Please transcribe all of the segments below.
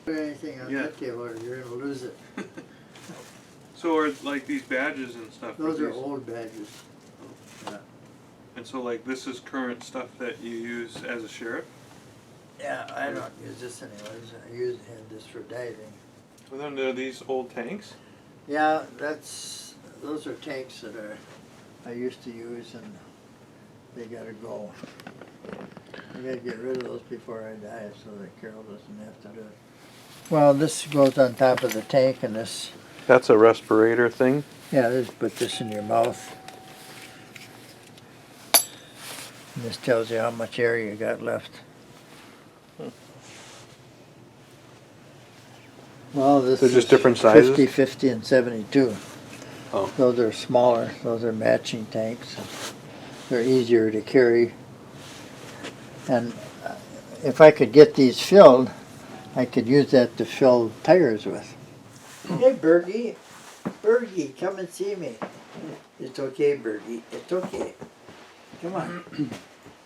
Put anything on that table or you're gonna lose it. So are like these badges and stuff? Those are old badges. Yeah. And so like this is current stuff that you use as a sheriff? Yeah, I don't use this anyways. I use this for diving. Well, then are these old tanks? Yeah, those are tanks that I used to use, and they gotta go. I gotta get rid of those before I die so that Carol doesn't have to do it. Well, this goes on top of the tank, and this. That's a respirator thing? Yeah, just put this in your mouth. And this tells you how much air you got left. Well, this They're just is different sizes? 50, 50, and 72. Oh. Those are smaller. Those are matching tanks. They're easier to carry. And if I could get these filled, I could use that to fill tires with. Hey, Bergie. Bergie, come and see me. It's okay, Bergie. It's okay. Come on.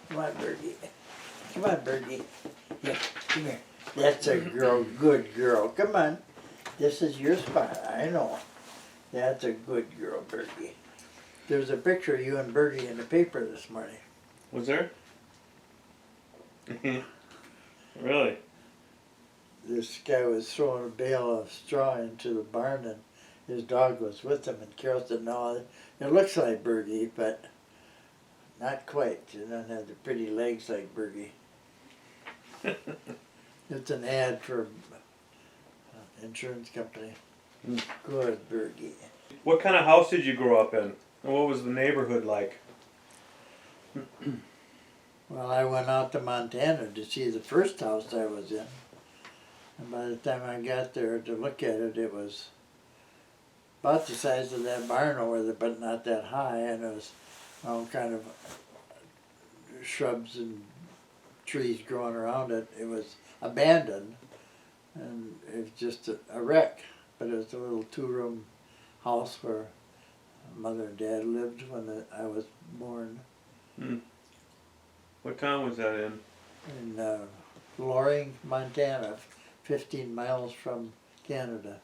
Come on, Bergie. Come on, Bergie. Yeah, come here. That's a girl, good girl. Come on. This is your spot. I know. That's a good girl, Bergie. There's a picture of you and Bergie in the paper this morning. Was there? Really? This guy was throwing a bale of straw into the barn, and his dog was with him, and Carol said, no, it looks like Bergie, but not quite. She doesn't have the pretty legs like Bergie. It's an ad for an insurance company. Good Bergie. What kind of house did you grow up in? And what was the neighborhood like? Well, I went out to Montana to see the first house I was in. And by the time I got there to look at it, it was about the size of that barn over there, but not that high. And it was all kind of shrubs and trees growing around it. It was abandoned, and it was just a wreck. But it was a little two-room house where Mother and Dad lived when I was born. What town was that in? In Loring, Montana, 15 miles from Canada.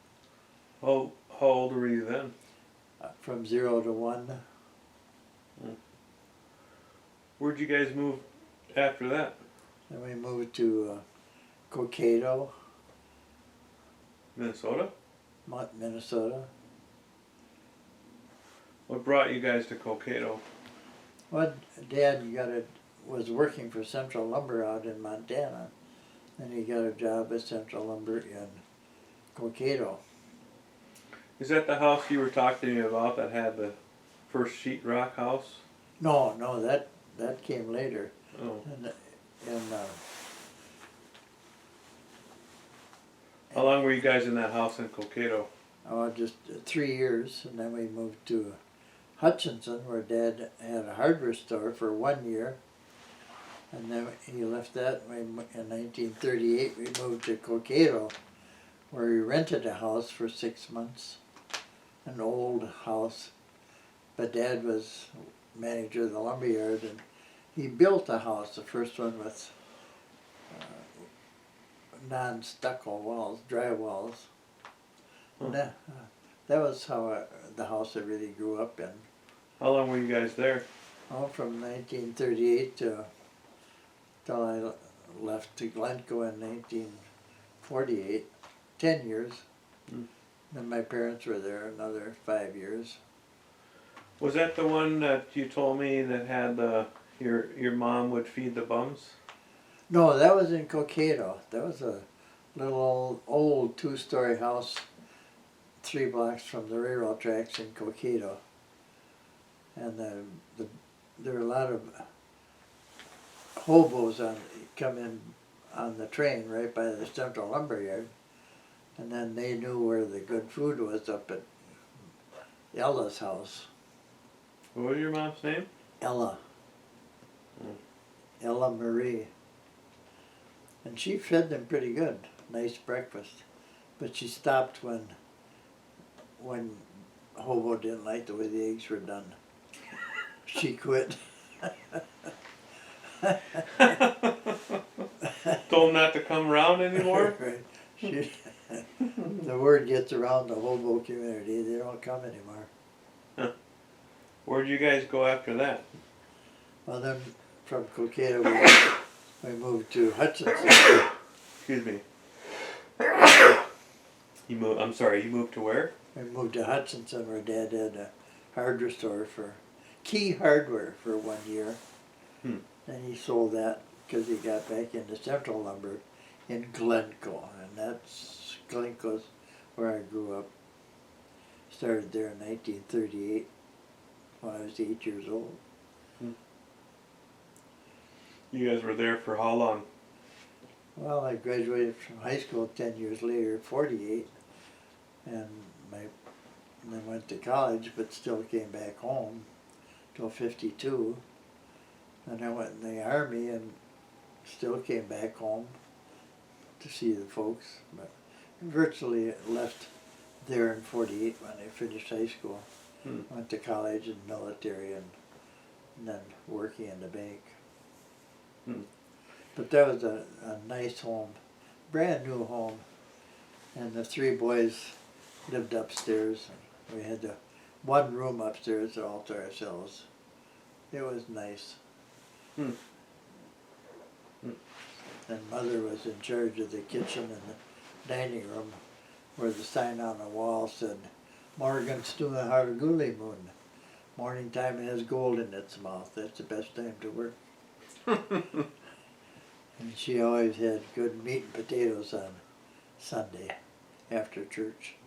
How old were you then? From 0 to 1. Where'd you guys move after that? Then we moved to Cokato, Minnesota? Minnesota. What brought you guys to Cokato? Well, Dad was working for Central Lumber out in Montana, and he got a job at Central Lumber in Cokato. Is that the house you were talking to me about that had the first sheetrock house? No, that came later. Oh. And How long were you guys in that house in Cokato? just 3 years, and then we moved to Hutchinson, where Dad had a hardware store for 1 year. And then he left that, in 1938 we moved to Cokato, where we rented a house for 6 months, an old house. But Dad was manager of the lumberyard, and he built a house, the first one with non-stucco walls, dry walls. And that was how the house I really grew up in. How long were you guys there? Oh, from 1938 till I left to Glencoe in 1948, 10 years. Then my parents were there another 5 years. Was that the one that you told me that had your mom would feed the bums? No, that was in Cokato. That was a little old 2-story house 3 blocks from the railroad tracks in Cokato. And there were a lot of hobos come in on the train right by the Central Lumberyard, and then they knew where the good food was up at Ella's house. What was your mom's name? Ella. Ella Marie. And she fed them pretty good, nice breakfast. But she stopped when Hobo didn't like the way the eggs were done. She quit. Told him not to come around anymore? Right. She, the word gets around the hobo community, they don't come anymore. Where'd you guys go after that? Well then, from Coqueta we moved to Hutchinson. Excuse me. I'm sorry, you moved to where? We moved to Hutchinson where Dad had a hardware store for Key Hardware for 1 year. Hmm. And he sold that because he got back into Central Lumber in Glencoe. And Glencoe's where I grew up. Started there in 1938 when I was 8 years old. You guys were there for how long? Well, I graduated from high school 10 years later, 48, and then went to college, but still came back home till 52. And I went in the Army and still came back home to see the folks, but virtually left there in 48 when I finished high school. Went to college and military and then working in the bank. But that was a nice home, brand new home. And the three boys lived upstairs. And we had the one room upstairs all to ourselves. It was nice. And Mother was in charge of the kitchen and the dining room where the sign on the wall said, Morgan's doing a Harguli moon. Morning time has gold in its mouth. That's the best time to work. And she always had good meat and potatoes on Sunday after church.